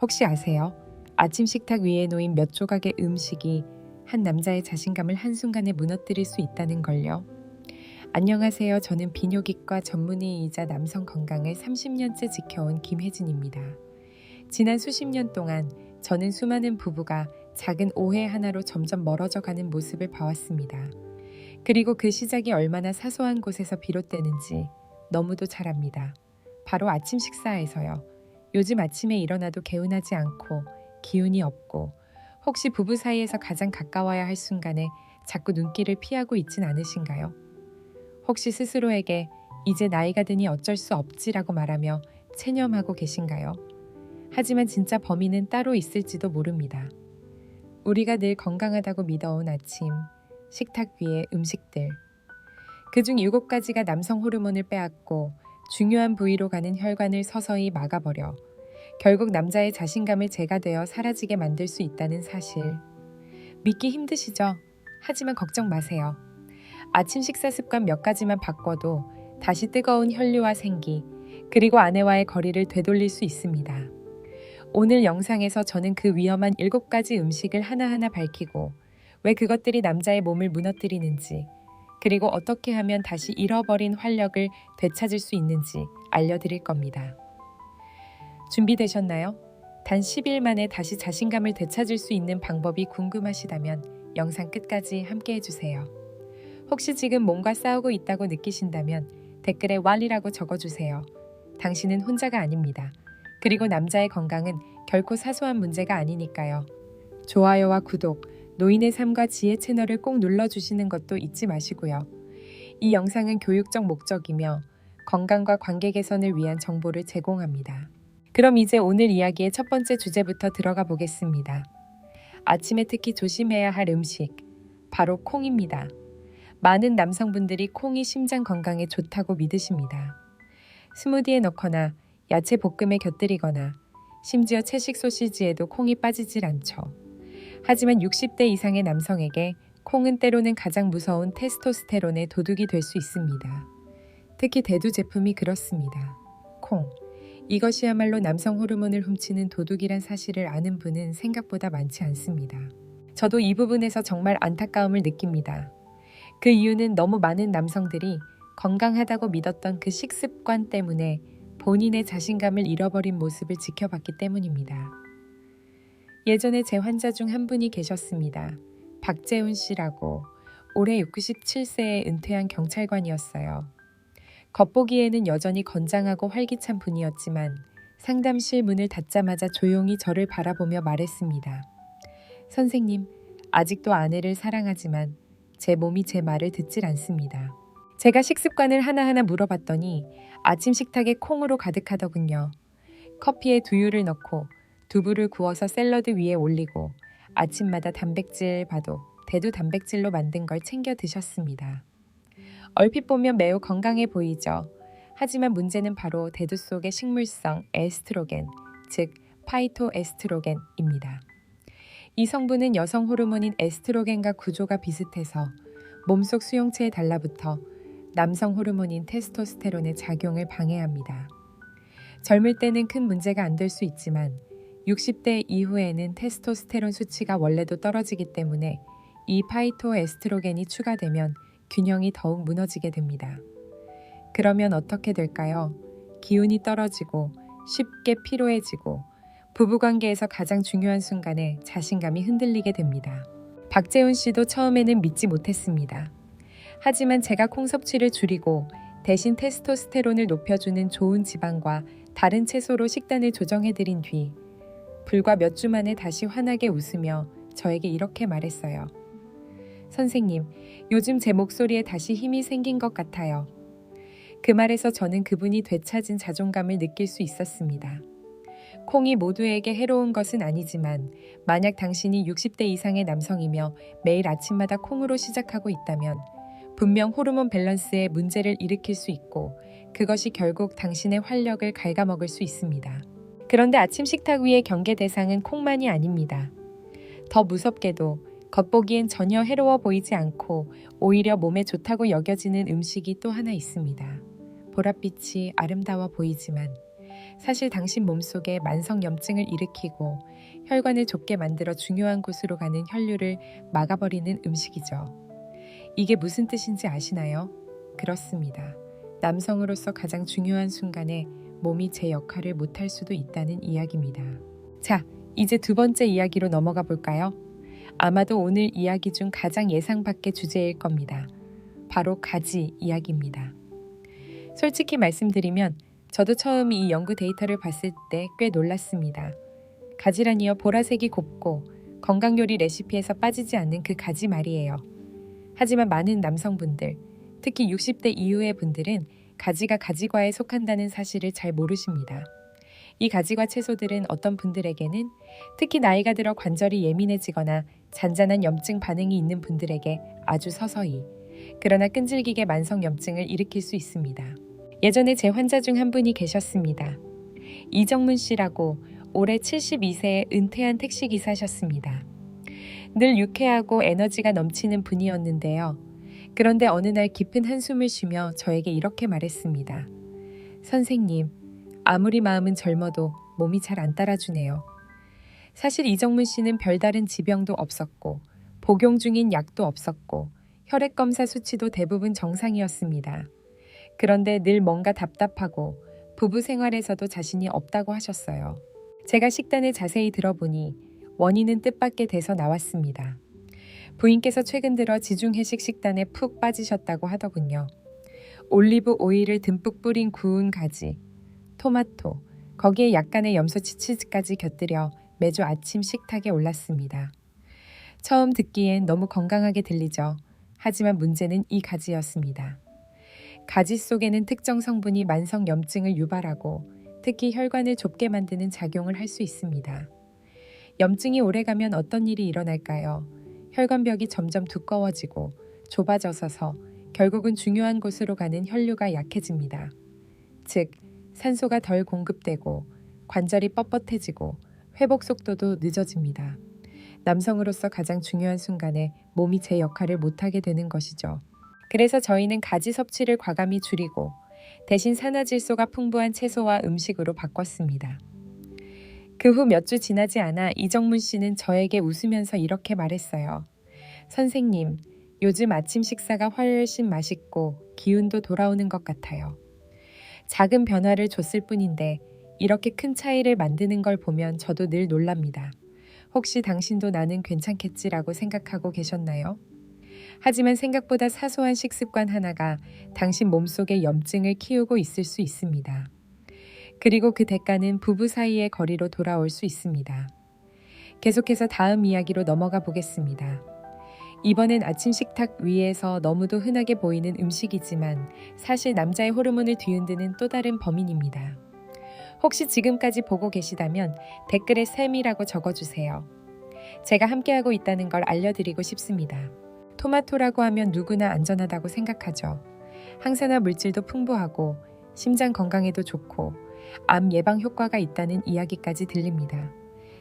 혹시 아세요? 아침 식탁 위에 놓인 몇 조각의 음식이 한 남자의 자신감을 한순간에 무너뜨릴 수 있다는 걸요. 안녕하세요. 저는 비뇨기과 전문의이자 남성 건강을 30년째 지켜온 김혜진입니다. 지난 수십 년 동안 저는 수많은 부부가 작은 오해 하나로 점점 멀어져가는 모습을 봐왔습니다. 그리고 그 시작이 얼마나 사소한 곳에서 비롯되는지 너무도 잘 압니다. 바로 아침 식사에서요. 요즘 아침에 일어나도 개운하지 않고 기운이 없고 혹시 부부 사이에서 가장 가까워야 할 순간에 자꾸 눈길을 피하고 있진 않으신가요? 혹시 스스로에게 이제 나이가 드니 어쩔 수 없지라고 말하며 체념하고 계신가요? 하지만 진짜 범인은 따로 있을지도 모릅니다. 우리가 늘 건강하다고 믿어온 아침, 식탁 위의 음식들. 그중 7가지가 남성 호르몬을 빼앗고 중요한 부위로 가는 혈관을 서서히 막아버려 결국 남자의 자신감을 재가 되어 사라지게 만들 수 있다는 사실. 믿기 힘드시죠? 하지만 걱정 마세요. 아침 식사 습관 몇 가지만 바꿔도 다시 뜨거운 혈류와 생기, 그리고 아내와의 거리를 되돌릴 수 있습니다. 오늘 영상에서 저는 그 위험한 7가지 음식을 하나하나 밝히고 왜 그것들이 남자의 몸을 무너뜨리는지, 그리고 어떻게 하면 다시 잃어버린 활력을 되찾을 수 있는지 알려드릴 겁니다. 준비되셨나요? 단 10일 만에 다시 자신감을 되찾을 수 있는 방법이 궁금하시다면 영상 끝까지 함께 해주세요. 혹시 지금 몸과 싸우고 있다고 느끼신다면 댓글에 왈이라고 적어주세요. 당신은 혼자가 아닙니다. 그리고 남자의 건강은 결코 사소한 문제가 아니니까요. 좋아요와 구독, 노인의 삶과 지혜 채널을 꼭 눌러주시는 것도 잊지 마시고요. 이 영상은 교육적 목적이며 건강과 관계 개선을 위한 정보를 제공합니다. 그럼 이제 오늘 이야기의 첫 번째 주제부터 들어가 보겠습니다. 아침에 특히 조심해야 할 음식, 바로 콩입니다. 많은 남성분들이 콩이 심장 건강에 좋다고 믿으십니다. 스무디에 넣거나 야채 볶음에 곁들이거나 심지어 채식 소시지에도 콩이 빠지질 않죠. 하지만 60대 이상의 남성에게 콩은 때로는 가장 무서운 테스토스테론의 도둑이 될 수 있습니다. 특히 대두 제품이 그렇습니다. 콩. 이것이야말로 남성 호르몬을 훔치는 도둑이란 사실을 아는 분은 생각보다 많지 않습니다. 저도 이 부분에서 정말 안타까움을 느낍니다. 그 이유는 너무 많은 남성들이 건강하다고 믿었던 그 식습관 때문에 본인의 자신감을 잃어버린 모습을 지켜봤기 때문입니다. 예전에 제 환자 중 한 분이 계셨습니다. 박재훈 씨라고 올해 67세에 은퇴한 경찰관이었어요. 겉보기에는 여전히 건장하고 활기찬 분이었지만 상담실 문을 닫자마자 조용히 저를 바라보며 말했습니다. 선생님, 아직도 아내를 사랑하지만 제 몸이 제 말을 듣질 않습니다. 제가 식습관을 하나하나 물어봤더니 아침 식탁에 콩으로 가득하더군요. 커피에 두유를 넣고 두부를 구워서 샐러드 위에 올리고 아침마다 단백질 바도 대두 단백질로 만든 걸 챙겨 드셨습니다. 얼핏 보면 매우 건강해 보이죠. 하지만 문제는 바로 대두 속의 식물성 에스트로겐, 즉 파이토에스트로겐입니다. 이 성분은 여성 호르몬인 에스트로겐과 구조가 비슷해서 몸속 수용체에 달라붙어 남성 호르몬인 테스토스테론의 작용을 방해합니다. 젊을 때는 큰 문제가 안 될 수 있지만 60대 이후에는 테스토스테론 수치가 원래도 떨어지기 때문에 이 파이토에스트로겐이 추가되면 균형이 더욱 무너지게 됩니다. 그러면 어떻게 될까요? 기운이 떨어지고 쉽게 피로해지고 부부관계에서 가장 중요한 순간에 자신감이 흔들리게 됩니다. 박재훈 씨도 처음에는 믿지 못했습니다. 하지만 제가 콩 섭취를 줄이고 대신 테스토스테론을 높여주는 좋은 지방과 다른 채소로 식단을 조정해드린 뒤 불과 몇 주 만에 다시 환하게 웃으며 저에게 이렇게 말했어요. 선생님, 요즘 제 목소리에 다시 힘이 생긴 것 같아요. 그 말에서 저는 그분이 되찾은 자존감을 느낄 수 있었습니다. 콩이 모두에게 해로운 것은 아니지만 만약 당신이 60대 이상의 남성이며 매일 아침마다 콩으로 시작하고 있다면 분명 호르몬 밸런스에 문제를 일으킬 수 있고 그것이 결국 당신의 활력을 갉아먹을 수 있습니다. 그런데 아침 식탁 위의 경계 대상은 콩만이 아닙니다. 더 무섭게도 겉보기엔 전혀 해로워 보이지 않고 오히려 몸에 좋다고 여겨지는 음식이 또 하나 있습니다. 보랏빛이 아름다워 보이지만 사실 당신 몸속에 만성염증을 일으키고 혈관을 좁게 만들어 중요한 곳으로 가는 혈류를 막아버리는 음식이죠. 이게 무슨 뜻인지 아시나요? 그렇습니다. 남성으로서 가장 중요한 순간에 몸이 제 역할을 못할 수도 있다는 이야기입니다. 자, 이제 두 번째 이야기로 넘어가 볼까요? 아마도 오늘 이야기 중 가장 예상 밖의 주제일 겁니다. 바로 가지 이야기입니다. 솔직히 말씀드리면 저도 처음 이 연구 데이터를 봤을 때 꽤 놀랐습니다. 가지라니요, 보라색이 곱고 건강 요리 레시피에서 빠지지 않는 그 가지 말이에요. 하지만 많은 남성분들, 특히 60대 이후의 분들은 가지가 가지과에 속한다는 사실을 잘 모르십니다. 이 가지과 채소들은 어떤 분들에게는 특히 나이가 들어 관절이 예민해지거나 잔잔한 염증 반응이 있는 분들에게 아주 서서히, 그러나 끈질기게 만성염증을 일으킬 수 있습니다. 예전에 제 환자 중 한 분이 계셨습니다. 이정문 씨라고 올해 72세의 은퇴한 택시기사셨습니다. 늘 유쾌하고 에너지가 넘치는 분이었는데요. 그런데 어느 날 깊은 한숨을 쉬며 저에게 이렇게 말했습니다. 선생님, 아무리 마음은 젊어도 몸이 잘 안 따라주네요. 사실 이정문 씨는 별다른 지병도 없었고 복용 중인 약도 없었고 혈액 검사 수치도 대부분 정상이었습니다. 그런데 늘 뭔가 답답하고 부부 생활에서도 자신이 없다고 하셨어요. 제가 식단을 자세히 들어보니 원인은 뜻밖의 데서 나왔습니다. 부인께서 최근 들어 지중해식 식단에 푹 빠지셨다고 하더군요. 올리브 오일을 듬뿍 뿌린 구운 가지, 토마토, 거기에 약간의 염소치 치즈까지 곁들여 매주 아침 식탁에 올랐습니다. 처음 듣기엔 너무 건강하게 들리죠. 하지만 문제는 이 가지였습니다. 가지 속에는 특정 성분이 만성 염증을 유발하고 특히 혈관을 좁게 만드는 작용을 할 수 있습니다. 염증이 오래가면 어떤 일이 일어날까요? 혈관벽이 점점 두꺼워지고 좁아져서 결국은 중요한 곳으로 가는 혈류가 약해집니다. 즉, 산소가 덜 공급되고 관절이 뻣뻣해지고 회복 속도도 늦어집니다. 남성으로서 가장 중요한 순간에 몸이 제 역할을 못하게 되는 것이죠. 그래서 저희는 가지 섭취를 과감히 줄이고 대신 산화질소가 풍부한 채소와 음식으로 바꿨습니다. 그 후 몇 주 지나지 않아 이정문 씨는 저에게 웃으면서 이렇게 말했어요. 선생님, 요즘 아침 식사가 훨씬 맛있고 기운도 돌아오는 것 같아요. 작은 변화를 줬을 뿐인데 이렇게 큰 차이를 만드는 걸 보면 저도 늘 놀랍니다. 혹시 당신도 나는 괜찮겠지라고 생각하고 계셨나요? 하지만 생각보다 사소한 식습관 하나가 당신 몸속에 염증을 키우고 있을 수 있습니다. 그리고 그 대가는 부부 사이의 거리로 돌아올 수 있습니다. 계속해서 다음 이야기로 넘어가 보겠습니다. 이번엔 아침 식탁 위에서 너무도 흔하게 보이는 음식이지만 사실 남자의 호르몬을 뒤흔드는 또 다른 범인입니다. 혹시 지금까지 보고 계시다면 댓글에 샘이라고 적어주세요. 제가 함께하고 있다는 걸 알려드리고 싶습니다. 토마토라고 하면 누구나 안전하다고 생각하죠. 항산화 물질도 풍부하고 심장 건강에도 좋고 암 예방 효과가 있다는 이야기까지 들립니다.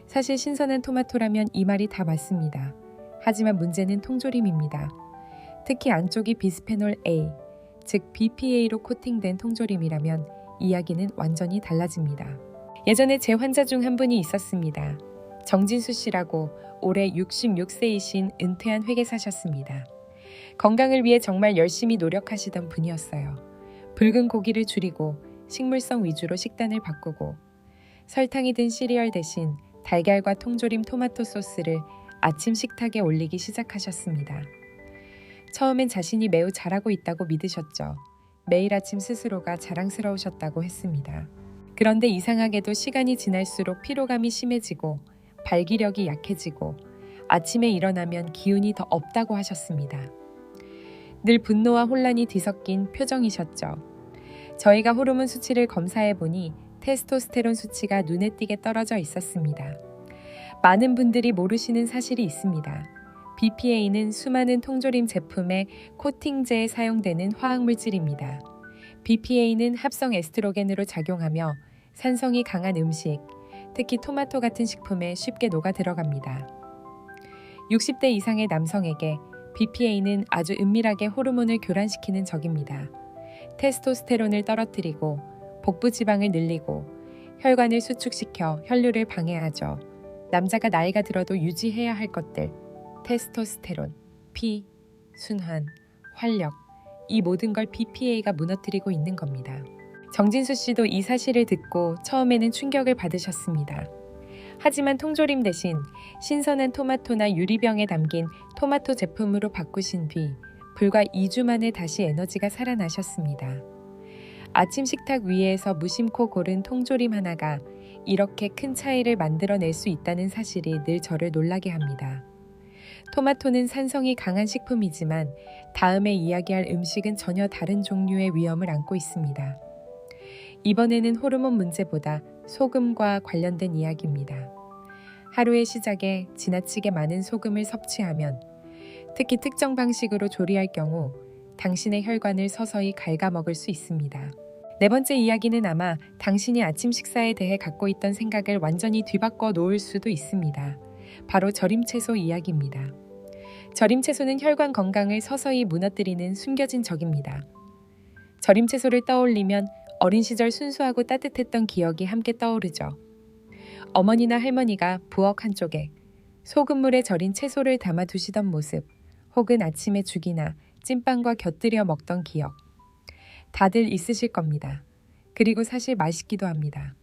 사실 신선한 토마토라면 이 말이 다 맞습니다. 하지만 문제는 통조림입니다. 특히 안쪽이 비스페놀 A, 즉 BPA로 코팅된 통조림이라면 이야기는 완전히 달라집니다. 예전에 제 환자 중 한 분이 있었습니다. 정진수 씨라고 올해 66세이신 은퇴한 회계사셨습니다. 건강을 위해 정말 열심히 노력하시던 분이었어요. 붉은 고기를 줄이고 식물성 위주로 식단을 바꾸고 설탕이 든 시리얼 대신 달걀과 통조림 토마토 소스를 아침 식탁에 올리기 시작하셨습니다. 처음엔 자신이 매우 잘하고 있다고 믿으셨죠. 매일 아침 스스로가 자랑스러우셨다고 했습니다. 그런데 이상하게도 시간이 지날수록 피로감이 심해지고 발기력이 약해지고 아침에 일어나면 기운이 더 없다고 하셨습니다. 늘 분노와 혼란이 뒤섞인 표정이셨죠. 저희가 호르몬 수치를 검사해보니 테스토스테론 수치가 눈에 띄게 떨어져 있었습니다. 많은 분들이 모르시는 사실이 있습니다. BPA는 수많은 통조림 제품의 코팅제에 사용되는 화학물질입니다. BPA는 합성 에스트로겐으로 작용하며 산성이 강한 음식, 특히 토마토 같은 식품에 쉽게 녹아 들어갑니다. 60대 이상의 남성에게 BPA는 아주 은밀하게 호르몬을 교란시키는 적입니다. 테스토스테론을 떨어뜨리고 복부 지방을 늘리고 혈관을 수축시켜 혈류를 방해하죠. 남자가 나이가 들어도 유지해야 할 것들, 테스토스테론, 피, 순환, 활력, 이 모든 걸 BPA가 무너뜨리고 있는 겁니다. 정진수 씨도 이 사실을 듣고 처음에는 충격을 받으셨습니다. 하지만 통조림 대신 신선한 토마토나 유리병에 담긴 토마토 제품으로 바꾸신 뒤 불과 2주 만에 다시 에너지가 살아나셨습니다. 아침 식탁 위에서 무심코 고른 통조림 하나가 이렇게 큰 차이를 만들어낼 수 있다는 사실이 늘 저를 놀라게 합니다. 토마토는 산성이 강한 식품이지만 다음에 이야기할 음식은 전혀 다른 종류의 위험을 안고 있습니다. 이번에는 호르몬 문제보다 소금과 관련된 이야기입니다. 하루의 시작에 지나치게 많은 소금을 섭취하면, 특히 특정 방식으로 조리할 경우 당신의 혈관을 서서히 갉아먹을 수 있습니다. 네 번째 이야기는 아마 당신이 아침 식사에 대해 갖고 있던 생각을 완전히 뒤바꿔 놓을 수도 있습니다. 바로 절임채소 이야기입니다. 절임채소는 혈관 건강을 서서히 무너뜨리는 숨겨진 적입니다. 절임채소를 떠올리면 어린 시절 순수하고 따뜻했던 기억이 함께 떠오르죠. 어머니나 할머니가 부엌 한쪽에 소금물에 절인 채소를 담아 두시던 모습, 혹은 아침에 죽이나 찐빵과 곁들여 먹던 기억. 다들 있으실 겁니다. 그리고 사실 맛있기도 합니다.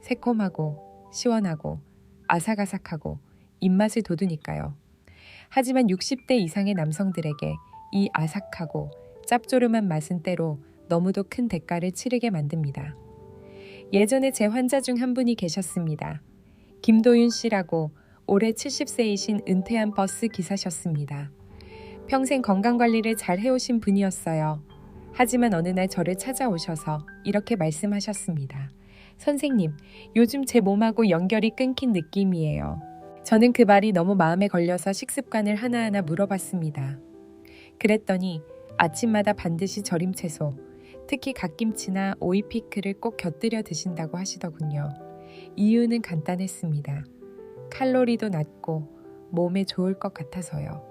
새콤하고 시원하고 아삭아삭하고 입맛을 돋우니까요. 하지만 60대 이상의 남성들에게 이 아삭하고 짭조름한 맛은 때로 너무도 큰 대가를 치르게 만듭니다. 예전에 제 환자 중 한 분이 계셨습니다. 김도윤 씨라고 올해 70세이신 은퇴한 버스 기사셨습니다. 평생 건강관리를 잘 해오신 분이었어요. 하지만 어느 날 저를 찾아오셔서 이렇게 말씀하셨습니다. 선생님, 요즘 제 몸하고 연결이 끊긴 느낌이에요. 저는 그 말이 너무 마음에 걸려서 식습관을 하나하나 물어봤습니다. 그랬더니 아침마다 반드시 절임채소, 특히 갓김치나 오이 피클을 꼭 곁들여 드신다고 하시더군요. 이유는 간단했습니다. 칼로리도 낮고 몸에 좋을 것 같아서요.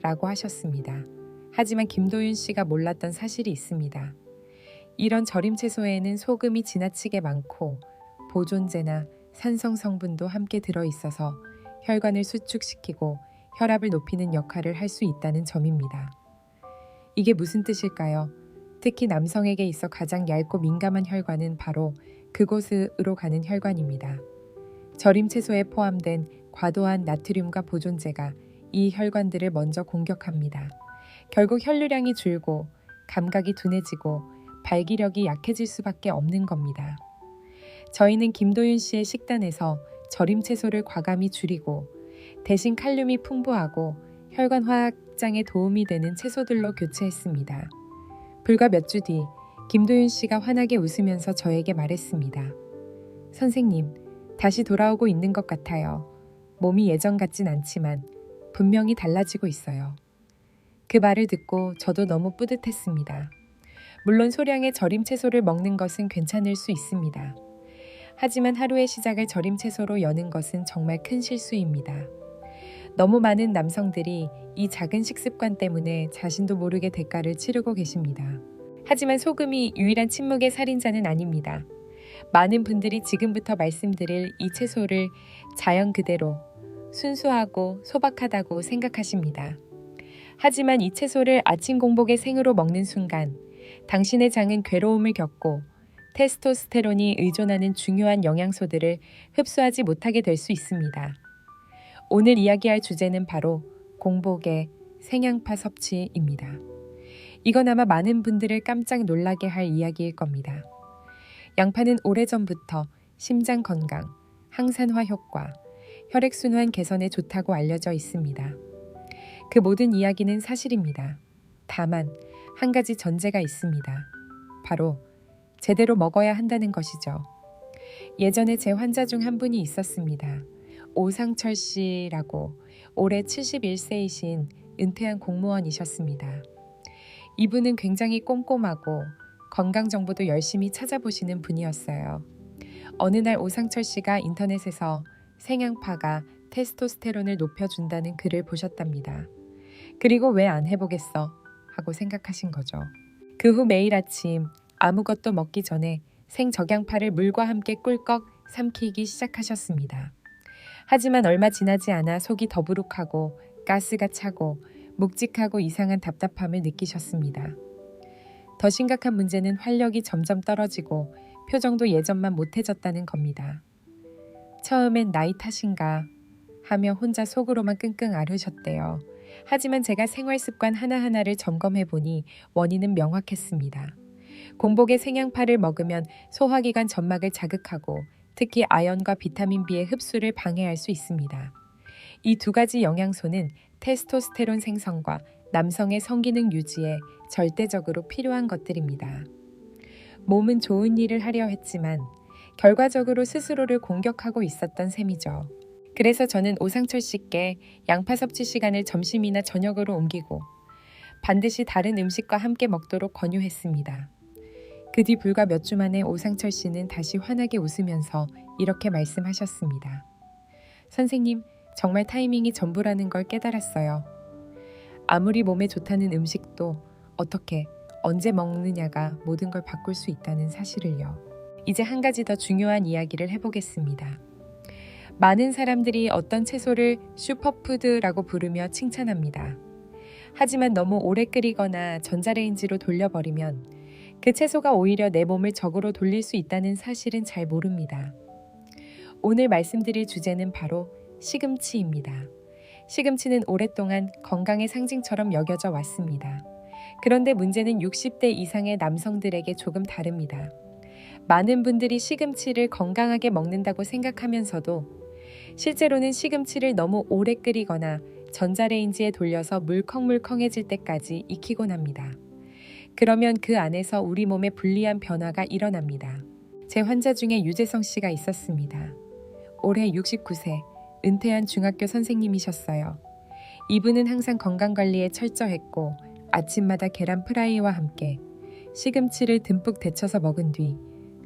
라고 하셨습니다. 하지만 김도윤 씨가 몰랐던 사실이 있습니다. 이런 절임채소에는 소금이 지나치게 많고 보존제나 산성 성분도 함께 들어있어서 혈관을 수축시키고 혈압을 높이는 역할을 할 수 있다는 점입니다. 이게 무슨 뜻일까요? 특히 남성에게 있어 가장 얇고 민감한 혈관은 바로 그곳으로 가는 혈관입니다. 절임채소에 포함된 과도한 나트륨과 보존제가 이 혈관들을 먼저 공격합니다. 결국 혈류량이 줄고 감각이 둔해지고 발기력이 약해질 수밖에 없는 겁니다. 저희는 김도윤 씨의 식단에서 절임채소를 과감히 줄이고 대신 칼륨이 풍부하고 혈관 확장에 도움이 되는 채소들로 교체했습니다. 불과 몇 주 뒤 김도윤 씨가 환하게 웃으면서 저에게 말했습니다. 선생님, 다시 돌아오고 있는 것 같아요. 몸이 예전 같진 않지만 분명히 달라지고 있어요. 그 말을 듣고 저도 너무 뿌듯했습니다. 물론 소량의 절임채소를 먹는 것은 괜찮을 수 있습니다. 하지만 하루의 시작을 절임채소로 여는 것은 정말 큰 실수입니다. 너무 많은 남성들이 이 작은 식습관 때문에 자신도 모르게 대가를 치르고 계십니다. 하지만 소금이 유일한 침묵의 살인자는 아닙니다. 많은 분들이 지금부터 말씀드릴 이 채소를 자연 그대로 순수하고 소박하다고 생각하십니다. 하지만 이 채소를 아침 공복에 생으로 먹는 순간 당신의 장은 괴로움을 겪고 테스토스테론이 의존하는 중요한 영양소들을 흡수하지 못하게 될 수 있습니다. 오늘 이야기할 주제는 바로 공복의 생양파 섭취입니다. 이건 아마 많은 분들을 깜짝 놀라게 할 이야기일 겁니다. 양파는 오래전부터 심장 건강, 항산화 효과, 혈액순환 개선에 좋다고 알려져 있습니다. 그 모든 이야기는 사실입니다. 다만 한 가지 전제가 있습니다. 바로 제대로 먹어야 한다는 것이죠. 예전에 제 환자 중 한 분이 있었습니다. 오상철 씨라고 올해 71세이신 은퇴한 공무원이셨습니다. 이분은 굉장히 꼼꼼하고 건강 정보도 열심히 찾아보시는 분이었어요. 어느 날 오상철 씨가 인터넷에서 생양파가 테스토스테론을 높여준다는 글을 보셨답니다. 그리고 왜 안 해보겠어? 하고 생각하신 거죠. 그 후 매일 아침 아무것도 먹기 전에 생적양파를 물과 함께 꿀꺽 삼키기 시작하셨습니다. 하지만 얼마 지나지 않아 속이 더부룩하고 가스가 차고 묵직하고 이상한 답답함을 느끼셨습니다. 더 심각한 문제는 활력이 점점 떨어지고 표정도 예전만 못해졌다는 겁니다. 처음엔 나이 탓인가 하며 혼자 속으로만 끙끙 앓으셨대요. 하지만 제가 생활 습관 하나하나를 점검해 보니 원인은 명확했습니다. 공복에 생양파를 먹으면 소화기관 점막을 자극하고 특히 아연과 비타민 B의 흡수를 방해할 수 있습니다. 이 두 가지 영양소는 테스토스테론 생성과 남성의 성기능 유지에 절대적으로 필요한 것들입니다. 몸은 좋은 일을 하려 했지만 결과적으로 스스로를 공격하고 있었던 셈이죠. 그래서 저는 오상철 씨께 양파 섭취 시간을 점심이나 저녁으로 옮기고 반드시 다른 음식과 함께 먹도록 권유했습니다. 그 뒤 불과 몇 주 만에 오상철 씨는 다시 환하게 웃으면서 이렇게 말씀하셨습니다. 선생님, 정말 타이밍이 전부라는 걸 깨달았어요. 아무리 몸에 좋다는 음식도 어떻게, 언제 먹느냐가 모든 걸 바꿀 수 있다는 사실을요. 이제 한 가지 더 중요한 이야기를 해보겠습니다. 많은 사람들이 어떤 채소를 슈퍼푸드라고 부르며 칭찬합니다. 하지만 너무 오래 끓이거나 전자레인지로 돌려버리면 그 채소가 오히려 내 몸을 적으로 돌릴 수 있다는 사실은 잘 모릅니다. 오늘 말씀드릴 주제는 바로 시금치입니다. 시금치는 오랫동안 건강의 상징처럼 여겨져 왔습니다. 그런데 문제는 60대 이상의 남성들에게 조금 다릅니다. 많은 분들이 시금치를 건강하게 먹는다고 생각하면서도 실제로는 시금치를 너무 오래 끓이거나 전자레인지에 돌려서 물컹물컹해질 때까지 익히곤 합니다. 그러면 그 안에서 우리 몸에 불리한 변화가 일어납니다. 제 환자 중에 유재성 씨가 있었습니다. 올해 69세, 은퇴한 중학교 선생님이셨어요. 이분은 항상 건강관리에 철저했고 아침마다 계란 프라이와 함께 시금치를 듬뿍 데쳐서 먹은 뒤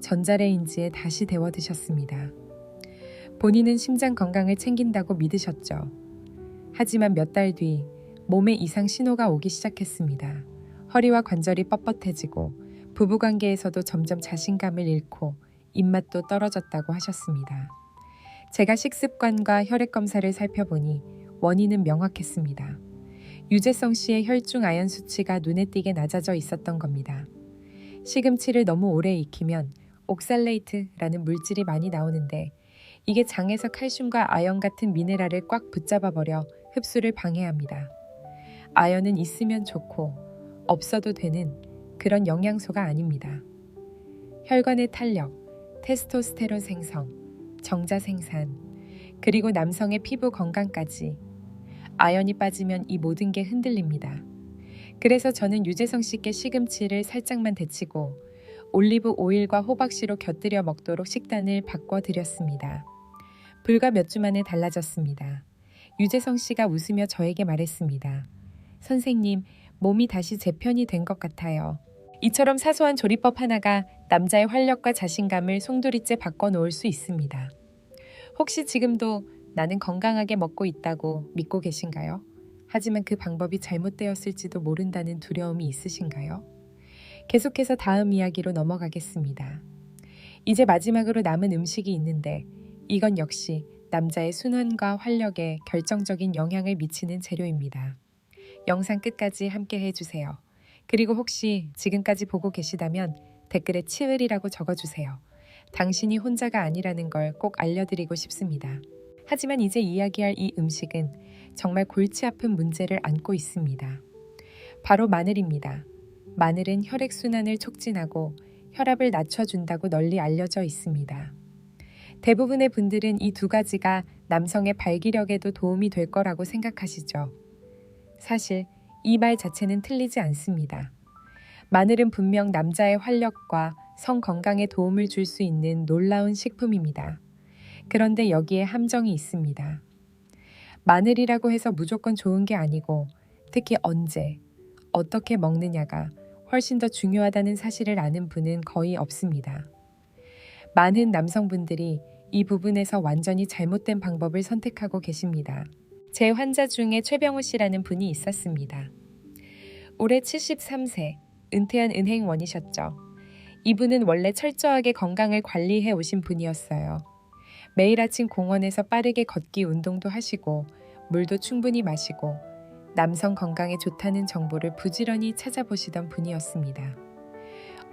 전자레인지에 다시 데워 드셨습니다. 본인은 심장 건강을 챙긴다고 믿으셨죠. 하지만 몇 달 뒤 몸에 이상 신호가 오기 시작했습니다. 허리와 관절이 뻣뻣해지고 부부관계에서도 점점 자신감을 잃고 입맛도 떨어졌다고 하셨습니다. 제가 식습관과 혈액검사를 살펴보니 원인은 명확했습니다. 유재성 씨의 혈중 아연 수치가 눈에 띄게 낮아져 있었던 겁니다. 시금치를 너무 오래 익히면 옥살레이트라는 물질이 많이 나오는데 이게 장에서 칼슘과 아연 같은 미네랄을 꽉 붙잡아버려 흡수를 방해합니다. 아연은 있으면 좋고 없어도 되는 그런 영양소가 아닙니다. 혈관의 탄력, 테스토스테론 생성, 정자 생산, 그리고 남성의 피부 건강까지 아연이 빠지면 이 모든 게 흔들립니다. 그래서 저는 유재성 씨께 시금치를 살짝만 데치고 올리브 오일과 호박씨로 곁들여 먹도록 식단을 바꿔드렸습니다. 불과 몇 주 만에 달라졌습니다. 유재성 씨가 웃으며 저에게 말했습니다. 선생님, 몸이 다시 제 편이 된 것 같아요. 이처럼 사소한 조리법 하나가 남자의 활력과 자신감을 송두리째 바꿔놓을 수 있습니다. 혹시 지금도 나는 건강하게 먹고 있다고 믿고 계신가요? 하지만 그 방법이 잘못되었을지도 모른다는 두려움이 있으신가요? 계속해서 다음 이야기로 넘어가겠습니다. 이제 마지막으로 남은 음식이 있는데 이건 역시 남자의 순환과 활력에 결정적인 영향을 미치는 재료입니다. 영상 끝까지 함께 해주세요. 그리고 혹시 지금까지 보고 계시다면 댓글에 치을이라고 적어주세요. 당신이 혼자가 아니라는 걸 꼭 알려드리고 싶습니다. 하지만 이제 이야기할 이 음식은 정말 골치 아픈 문제를 안고 있습니다. 바로 마늘입니다. 마늘은 혈액순환을 촉진하고 혈압을 낮춰준다고 널리 알려져 있습니다. 대부분의 분들은 이 두 가지가 남성의 발기력에도 도움이 될 거라고 생각하시죠. 사실 이 말 자체는 틀리지 않습니다. 마늘은 분명 남자의 활력과 성 건강에 도움을 줄 수 있는 놀라운 식품입니다. 그런데 여기에 함정이 있습니다. 마늘이라고 해서 무조건 좋은 게 아니고 특히 언제, 어떻게 먹느냐가 훨씬 더 중요하다는 사실을 아는 분은 거의 없습니다. 많은 남성분들이 이 부분에서 완전히 잘못된 방법을 선택하고 계십니다. 제 환자 중에 최병우 씨라는 분이 있었습니다. 올해 73세, 은퇴한 은행원이셨죠. 이분은 원래 철저하게 건강을 관리해 오신 분이었어요. 매일 아침 공원에서 빠르게 걷기 운동도 하시고 물도 충분히 마시고 남성 건강에 좋다는 정보를 부지런히 찾아보시던 분이었습니다.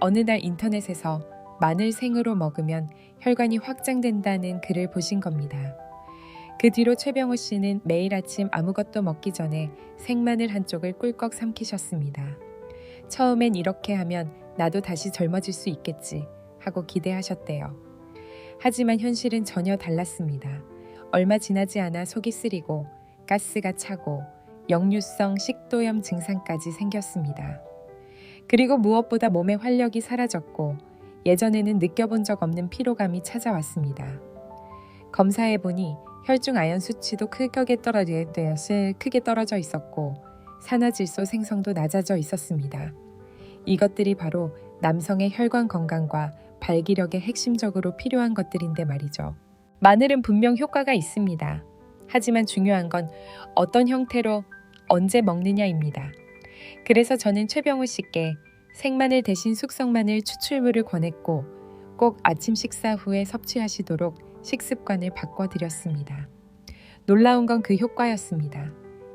어느 날 인터넷에서 마늘 생으로 먹으면 혈관이 확장된다는 글을 보신 겁니다. 그 뒤로 최병호 씨는 매일 아침 아무것도 먹기 전에 생마늘 한쪽을 꿀꺽 삼키셨습니다. 처음엔 이렇게 하면 나도 다시 젊어질 수 있겠지 하고 기대하셨대요. 하지만 현실은 전혀 달랐습니다. 얼마 지나지 않아 속이 쓰리고 가스가 차고 역류성 식도염 증상까지 생겼습니다. 그리고 무엇보다 몸의 활력이 사라졌고 예전에는 느껴본 적 없는 피로감이 찾아왔습니다. 검사해보니 혈중 아연 수치도 크게 떨어져 있었고 산화질소 생성도 낮아져 있었습니다. 이것들이 바로 남성의 혈관 건강과 발기력에 핵심적으로 필요한 것들인데 말이죠. 마늘은 분명 효과가 있습니다. 하지만 중요한 건 어떤 형태로 언제 먹느냐입니다. 그래서 저는 최병호 씨께 생마늘 대신 숙성마늘 추출물을 권했고 꼭 아침 식사 후에 섭취하시도록 식습관을 바꿔드렸습니다. 놀라운 건 그 효과였습니다.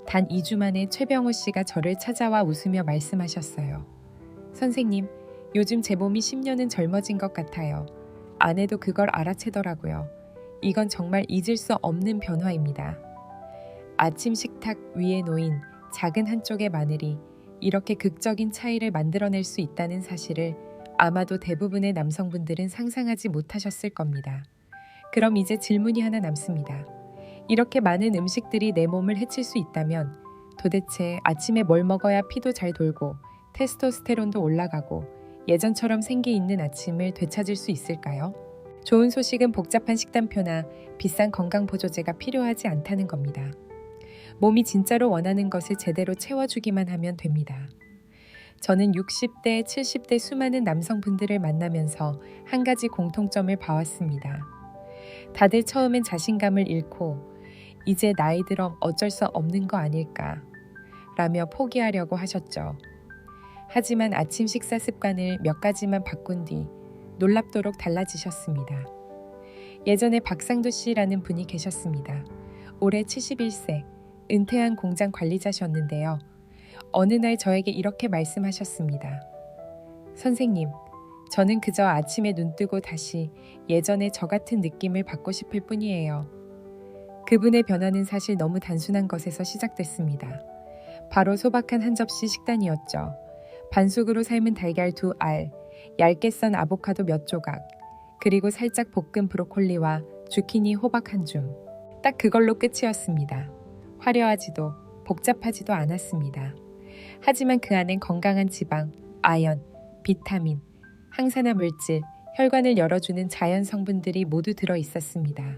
단 2주 만에 최병호 씨가 저를 찾아와 웃으며 말씀하셨어요. 선생님, 요즘 제 몸이 10년은 젊어진 것 같아요. 아내도 그걸 알아채더라고요. 이건 정말 잊을 수 없는 변화입니다. 아침 식탁 위에 놓인 작은 한쪽의 마늘이 이렇게 극적인 차이를 만들어낼 수 있다는 사실을 아마도 대부분의 남성분들은 상상하지 못하셨을 겁니다. 그럼 이제 질문이 하나 남습니다. 이렇게 많은 음식들이 내 몸을 해칠 수 있다면 도대체 아침에 뭘 먹어야 피도 잘 돌고 테스토스테론도 올라가고 예전처럼 생기 있는 아침을 되찾을 수 있을까요? 좋은 소식은 복잡한 식단표나 비싼 건강보조제가 필요하지 않다는 겁니다. 몸이 진짜로 원하는 것을 제대로 채워주기만 하면 됩니다. 저는 60대, 70대 수많은 남성분들을 만나면서 한 가지 공통점을 봐왔습니다. 다들 처음엔 자신감을 잃고 이제 나이 들어 어쩔 수 없는 거 아닐까 라며 포기하려고 하셨죠. 하지만 아침 식사 습관을 몇 가지만 바꾼 뒤 놀랍도록 달라지셨습니다. 예전에 박상도 씨라는 분이 계셨습니다. 올해 71세, 은퇴한 공장 관리자셨는데요. 어느 날 저에게 이렇게 말씀하셨습니다. 선생님, 저는 그저 아침에 눈 뜨고 다시 예전의 저 같은 느낌을 받고 싶을 뿐이에요. 그분의 변화는 사실 너무 단순한 것에서 시작됐습니다. 바로 소박한 한 접시 식단이었죠. 반숙으로 삶은 달걀 2알, 얇게 썬 아보카도 몇 조각, 그리고 살짝 볶은 브로콜리와 주키니 호박 한 줌. 딱 그걸로 끝이었습니다. 화려하지도 복잡하지도 않았습니다. 하지만 그 안엔 건강한 지방, 아연, 비타민, 항산화 물질, 혈관을 열어주는 자연 성분들이 모두 들어 있었습니다.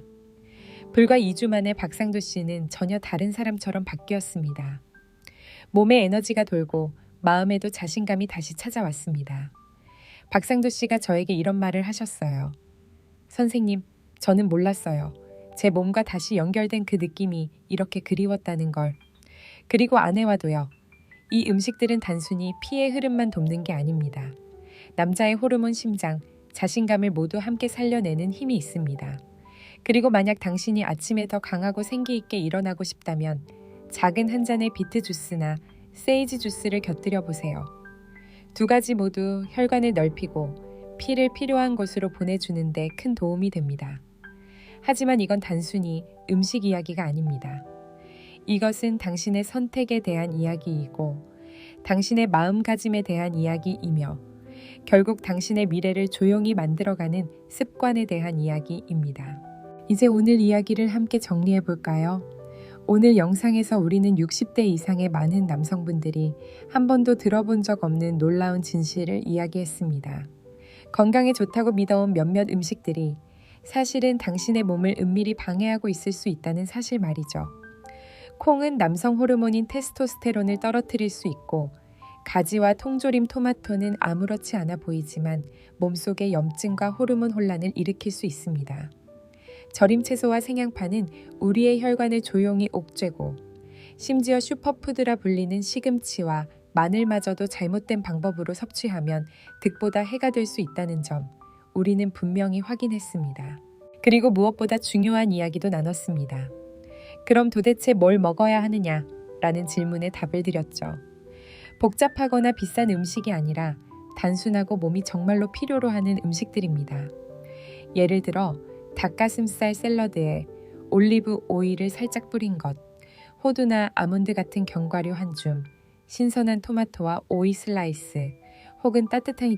불과 2주 만에 박상도 씨는 전혀 다른 사람처럼 바뀌었습니다. 몸에 에너지가 돌고 마음에도 자신감이 다시 찾아왔습니다. 박상도 씨가 저에게 이런 말을 하셨어요. 선생님, 저는 몰랐어요. 제 몸과 다시 연결된 그 느낌이 이렇게 그리웠다는 걸. 그리고 아내와도요. 이 음식들은 단순히 피의 흐름만 돕는 게 아닙니다. 남자의 호르몬 심장, 자신감을 모두 함께 살려내는 힘이 있습니다. 그리고 만약 당신이 아침에 더 강하고 생기 있게 일어나고 싶다면 작은 한 잔의 비트 주스나 세이지 주스를 곁들여 보세요. 두 가지 모두 혈관을 넓히고 피를 필요한 곳으로 보내주는 데 큰 도움이 됩니다. 하지만 이건 단순히 음식 이야기가 아닙니다. 이것은 당신의 선택에 대한 이야기이고 당신의 마음가짐에 대한 이야기이며 결국 당신의 미래를 조용히 만들어가는 습관에 대한 이야기입니다. 이제 오늘 이야기를 함께 정리해 볼까요? 오늘 영상에서 우리는 60대 이상의 많은 남성분들이 한 번도 들어본 적 없는 놀라운 진실을 이야기했습니다. 건강에 좋다고 믿어온 몇몇 음식들이 사실은 당신의 몸을 은밀히 방해하고 있을 수 있다는 사실 말이죠. 콩은 남성 호르몬인 테스토스테론을 떨어뜨릴 수 있고 가지와 통조림 토마토는 아무렇지 않아 보이지만 몸속의 염증과 호르몬 혼란을 일으킬 수 있습니다. 절임 채소와 생양파는 우리의 혈관을 조용히 옥죄고 심지어 슈퍼푸드라 불리는 시금치와 마늘마저도 잘못된 방법으로 섭취하면 득보다 해가 될 수 있다는 점 우리는 분명히 확인했습니다. 그리고 무엇보다 중요한 이야기도 나눴습니다. 그럼 도대체 뭘 먹어야 하느냐? 라는 질문에 답을 드렸죠. 복잡하거나 비싼 음식이 아니라 단순하고 몸이 정말로 필요로 하는 음식들입니다. 예를 들어 닭가슴살 샐러드에 올리브 오일을 살짝 뿌린 것, 호두나 아몬드 같은 견과류 한 줌, 신선한 토마토와 오이 슬라이스, 혹은 따뜻한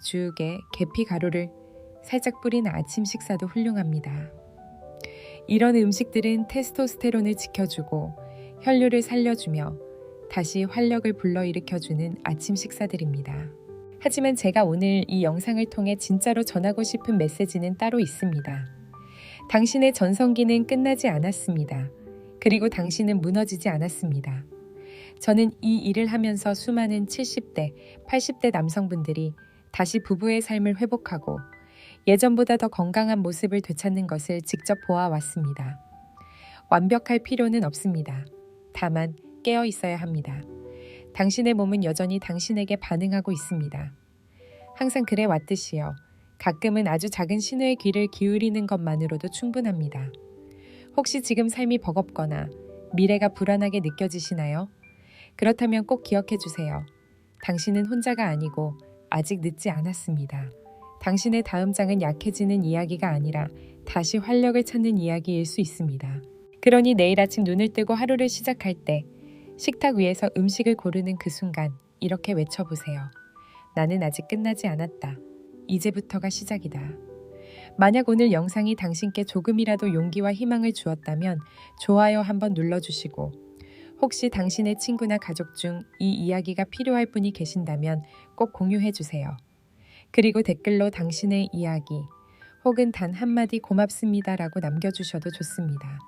죽에 계피 가루를 살짝 뿌린 아침 식사도 훌륭합니다. 이런 음식들은 테스토스테론을 지켜주고 혈류를 살려주며 다시 활력을 불러일으켜주는 아침 식사들입니다. 하지만 제가 오늘 이 영상을 통해 진짜로 전하고 싶은 메시지는 따로 있습니다. 당신의 전성기는 끝나지 않았습니다. 그리고 당신은 무너지지 않았습니다. 저는 이 일을 하면서 수많은 70대, 80대 남성분들이 다시 부부의 삶을 회복하고 예전보다 더 건강한 모습을 되찾는 것을 직접 보아왔습니다. 완벽할 필요는 없습니다. 다만 깨어 있어야 합니다. 당신의 몸은 여전히 당신에게 반응하고 있습니다. 항상 그래 왔듯이요. 가끔은 아주 작은 신호의 귀를 기울이는 것만으로도 충분합니다. 혹시 지금 삶이 버겁거나 미래가 불안하게 느껴지시나요? 그렇다면 꼭 기억해 주세요. 당신은 혼자가 아니고 아직 늦지 않았습니다. 당신의 다음 장은 약해지는 이야기가 아니라 다시 활력을 찾는 이야기일 수 있습니다. 그러니 내일 아침 눈을 뜨고 하루를 시작할 때 식탁 위에서 음식을 고르는 그 순간 이렇게 외쳐보세요. 나는 아직 끝나지 않았다. 이제부터가 시작이다. 만약 오늘 영상이 당신께 조금이라도 용기와 희망을 주었다면 좋아요 한번 눌러주시고 혹시 당신의 친구나 가족 중 이 이야기가 필요할 분이 계신다면 꼭 공유해주세요. 그리고 댓글로 당신의 이야기 혹은 단 한마디 고맙습니다라고 남겨주셔도 좋습니다.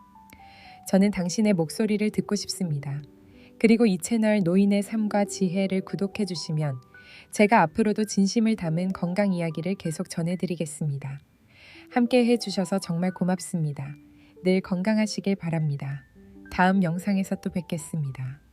저는 당신의 목소리를 듣고 싶습니다. 그리고 이 채널 노인의 삶과 지혜를 구독해주시면 제가 앞으로도 진심을 담은 건강 이야기를 계속 전해드리겠습니다. 함께 해주셔서 정말 고맙습니다. 늘 건강하시길 바랍니다. 다음 영상에서 또 뵙겠습니다.